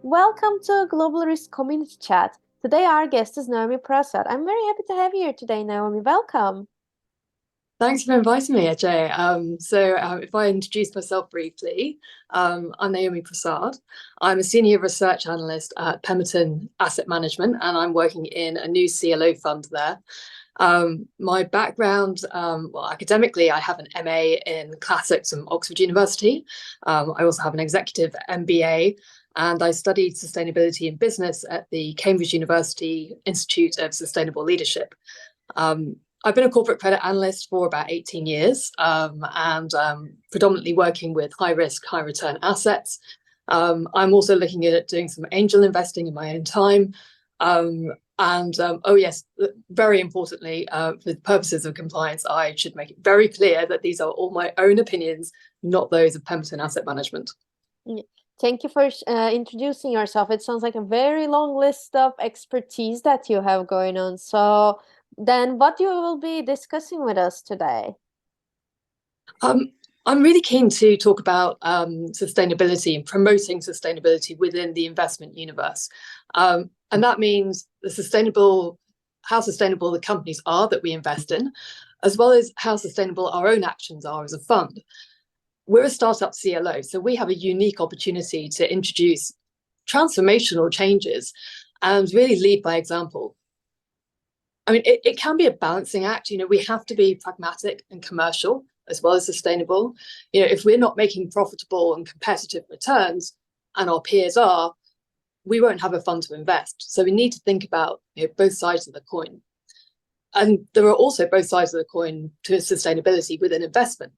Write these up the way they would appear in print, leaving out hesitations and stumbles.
Welcome to Global Risk Community Chat. Today our guest is Naomi Prasad. I'm very happy to have you here today, Naomi. Welcome. Thanks for inviting me, Ajay. If I introduce myself briefly, I'm Naomi Prasad. I'm a senior research analyst at Pemberton Asset Management, and I'm working in a new CLO fund there. My background, academically, I have an MA in classics from Oxford University. I also have an executive MBA, and I studied sustainability in business at the Cambridge University Institute of Sustainable Leadership. I've been a corporate credit analyst for about 18 years and predominantly working with high risk, high return assets. I'm also looking at doing some angel investing in my own time. Oh yes, very importantly, for the purposes of compliance, I should make it very clear that these are all my own opinions, not those of Pemberton Asset Management. Thank you for introducing yourself. It sounds like a very long list of expertise that you have going on. So then what you will be discussing with us today? I'm really keen to talk about sustainability and promoting sustainability within the investment universe. And that means how sustainable the companies are that we invest in, as well as how sustainable our own actions are as a fund. We're a startup CLO, so we have a unique opportunity to introduce transformational changes and really lead by example. I mean, it can be a balancing act. We have to be pragmatic and commercial as well as sustainable. If we're not making profitable and competitive returns, and our peers are, we won't have a fund to invest. So we need to think about both sides of the coin. And there are also both sides of the coin to sustainability within investment.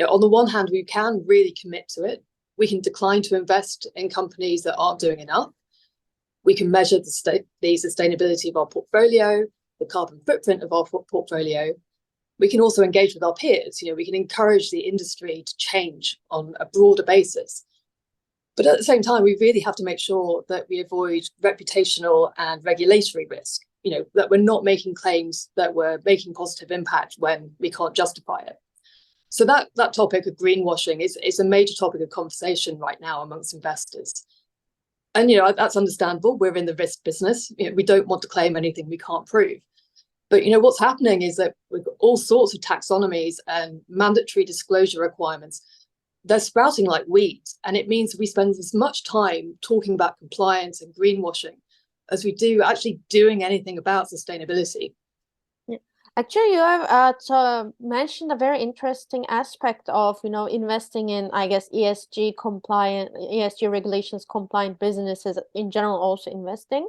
On the one hand, we can really commit to it. We can decline to invest in companies that aren't doing enough. We can measure the sustainability of our portfolio, the carbon footprint of our portfolio. We can also engage with our peers. We can encourage the industry to change on a broader basis. But at the same time, we really have to make sure that we avoid reputational and regulatory risk, that we're not making claims that we're making positive impact when we can't justify it. So that topic of greenwashing is a major topic of conversation right now amongst investors. And, that's understandable. We're in the risk business. We don't want to claim anything we can't prove. But, what's happening is that with all sorts of taxonomies and mandatory disclosure requirements, they're sprouting like weeds. And it means we spend as much time talking about compliance and greenwashing as we do actually doing anything about sustainability. Actually, you have mentioned a very interesting aspect of, investing in, I guess, ESG compliant, ESG regulations compliant businesses in general, also investing.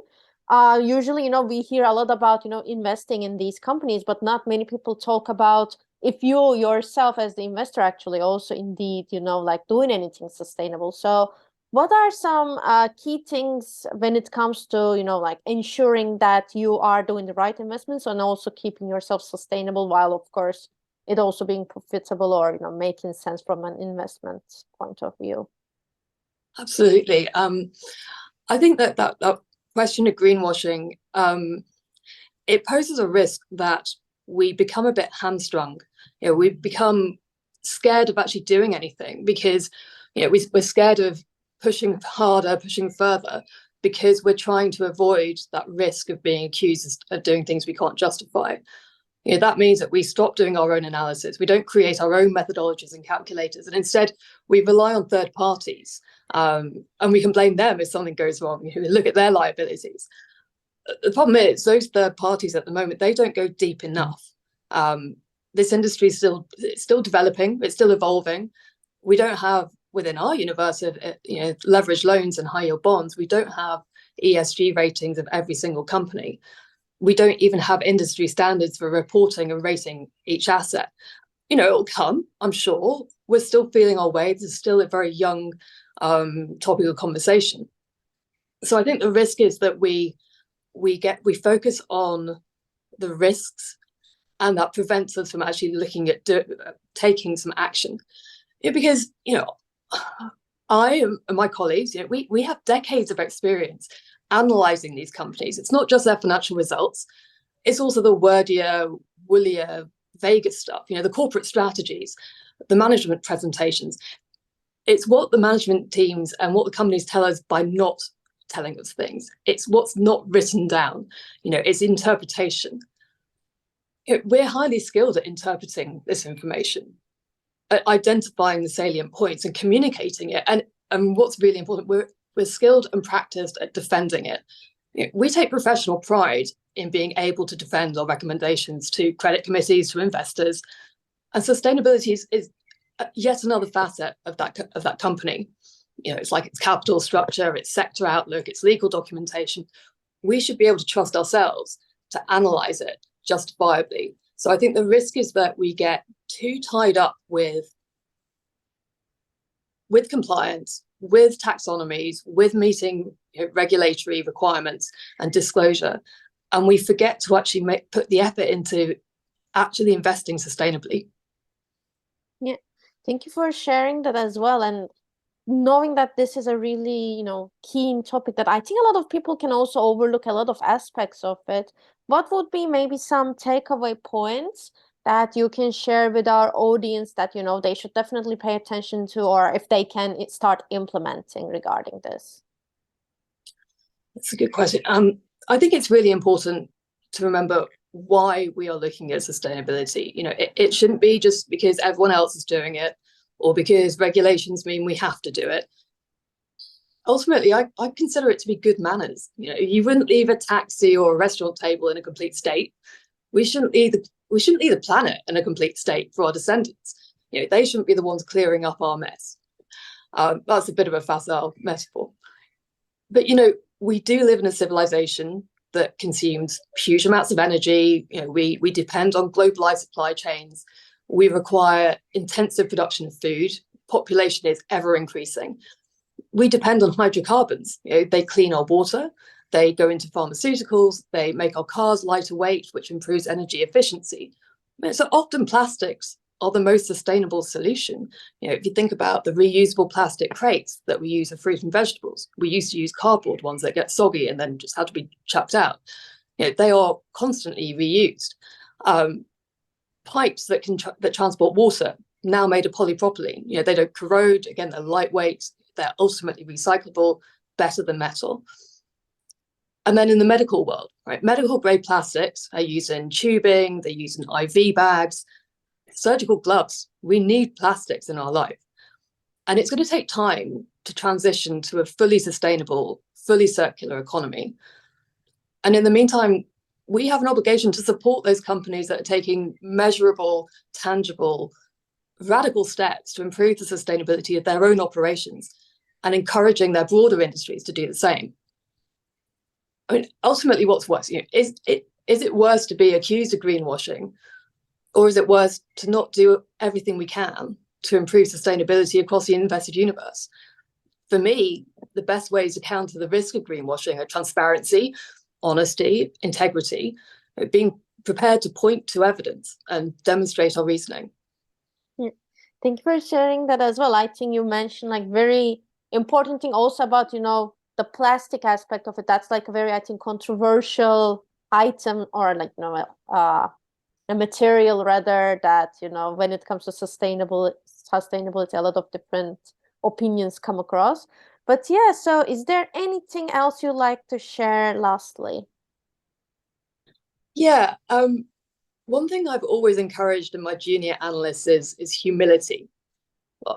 Usually, we hear a lot about, investing in these companies, but not many people talk about if you yourself as the investor actually also indeed, like doing anything sustainable. So what are some key things when it comes to, like ensuring that you are doing the right investments and also keeping yourself sustainable while, of course, it also being profitable or, making sense from an investment point of view? Absolutely. I think that question of greenwashing, it poses a risk that we become a bit hamstrung. We become scared of actually doing anything because we're scared of pushing harder, pushing further, because we're trying to avoid that risk of being accused of doing things we can't justify. That means that we stop doing our own analysis. We don't create our own methodologies and calculators, and instead we rely on third parties, and we can blame them if something goes wrong. Look at their liabilities. The problem is those third parties at the moment, they don't go deep enough. This industry is still developing. It's still evolving. We don't have within our universe of leveraged loans and high yield bonds, we don't have ESG ratings of every single company. We don't even have industry standards for reporting and rating each asset. It'll come, I'm sure. We're still feeling our way. This is still a very young topic of conversation. So I think the risk is that we focus on the risks, and that prevents us from actually looking at taking some action. Because I and my colleagues, we have decades of experience analyzing these companies. It's not just their financial results, it's also the wordier, woollier, vaguer stuff, the corporate strategies, the management presentations. It's what the management teams and what the companies tell us by not telling us things. It's what's not written down. It's interpretation. We're highly skilled at interpreting this information, at identifying the salient points and communicating it. And what's really important, we're skilled and practiced at defending it. We take professional pride in being able to defend our recommendations to credit committees, to investors. And sustainability is yet another facet of that company. It's like its capital structure, its sector outlook, its legal documentation. We should be able to trust ourselves to analyze it justifiably. So I think the risk is that we get too tied up with compliance, with taxonomies, with meeting regulatory requirements and disclosure, and we forget to actually put the effort into actually investing sustainably. Yeah, thank you for sharing that as well. And knowing that this is a really, keen topic that I think a lot of people can also overlook a lot of aspects of it. What would be maybe some takeaway points that you can share with our audience that, they should definitely pay attention to, or if they can start implementing regarding this? That's a good question. I think it's really important to remember why we are looking at sustainability. It shouldn't be just because everyone else is doing it or because regulations mean we have to do it. Ultimately, I consider it to be good manners. You wouldn't leave a taxi or a restaurant table in a complete state. We shouldn't leave the planet in a complete state for our descendants. They shouldn't be the ones clearing up our mess. That's a bit of a facile metaphor. But, we do live in a civilization that consumes huge amounts of energy. We depend on globalized supply chains. We require intensive production of food. Population is ever increasing. We depend on hydrocarbons. They clean our water. They go into pharmaceuticals. They make our cars lighter weight, which improves energy efficiency. So often plastics are the most sustainable solution. If you think about the reusable plastic crates that we use for fruit and vegetables, we used to use cardboard ones that get soggy and then just had to be chucked out. They are constantly reused. Pipes that transport water, now made of polypropylene. They don't corrode. Again, they're lightweight. They're ultimately recyclable, better than metal. And then in the medical world, right, medical grade plastics are used in tubing, they're used in IV bags, surgical gloves. We need plastics in our life. And it's going to take time to transition to a fully sustainable, fully circular economy. And in the meantime, we have an obligation to support those companies that are taking measurable, tangible, radical steps to improve the sustainability of their own operations and encouraging their broader industries to do the same. I mean, ultimately, what's worse? Is it worse to be accused of greenwashing, or is it worse to not do everything we can to improve sustainability across the invested universe? For me, the best ways to counter the risk of greenwashing are transparency, honesty, integrity, being prepared to point to evidence and demonstrate our reasoning. Yeah. Thank you for sharing that as well. I think you mentioned very important thing also about, the plastic aspect of it. That's a very, I think, controversial item, or a material rather, that, when it comes to sustainability, a lot of different opinions come across. But yeah, so is there anything else you'd like to share lastly? Yeah, one thing I've always encouraged in my junior analysts is humility.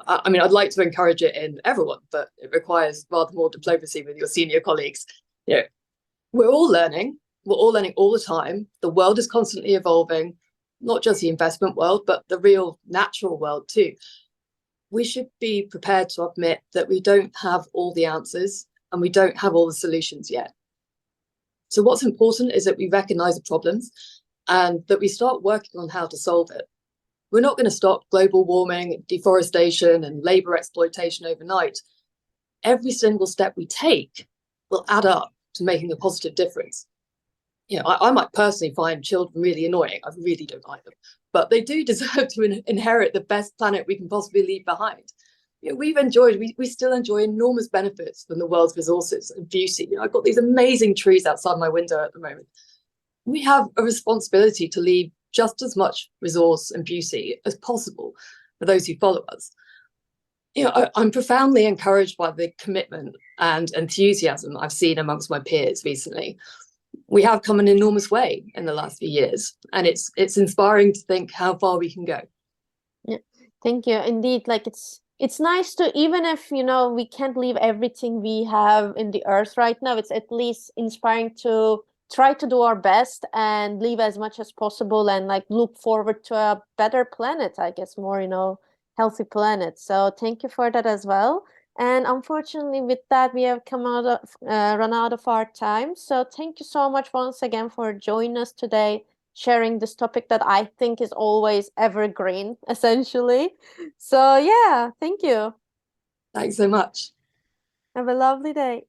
I mean, I'd like to encourage it in everyone, but it requires rather more diplomacy with your senior colleagues. We're all learning. We're all learning all the time. The world is constantly evolving, not just the investment world, but the real natural world too. We should be prepared to admit that we don't have all the answers and we don't have all the solutions yet. So what's important is that we recognize the problems and that we start working on how to solve it. We're not going to stop global warming, deforestation, and labor exploitation overnight. Every single step we take will add up to making a positive difference. I might personally find children really annoying. I really don't like them, but they do deserve to inherit the best planet we can possibly leave behind. We still enjoy enormous benefits from the world's resources and beauty. I've got these amazing trees outside my window at the moment. We have a responsibility to leave just as much resource and beauty as possible for those who follow us. I'm profoundly encouraged by the commitment and enthusiasm I've seen amongst my peers recently. We have come an enormous way in the last few years, and it's inspiring to think how far we can go. Yeah, thank you. Indeed, like it's nice to, even if we can't leave everything we have in the earth right now, it's at least inspiring to try to do our best and leave as much as possible and like look forward to a better planet, I guess, more, healthy planet. So thank you for that as well. And unfortunately, with that, we have run out of our time. So thank you so much once again for joining us today, sharing this topic that I think is always evergreen, essentially. So yeah, thank you. Thanks so much. Have a lovely day.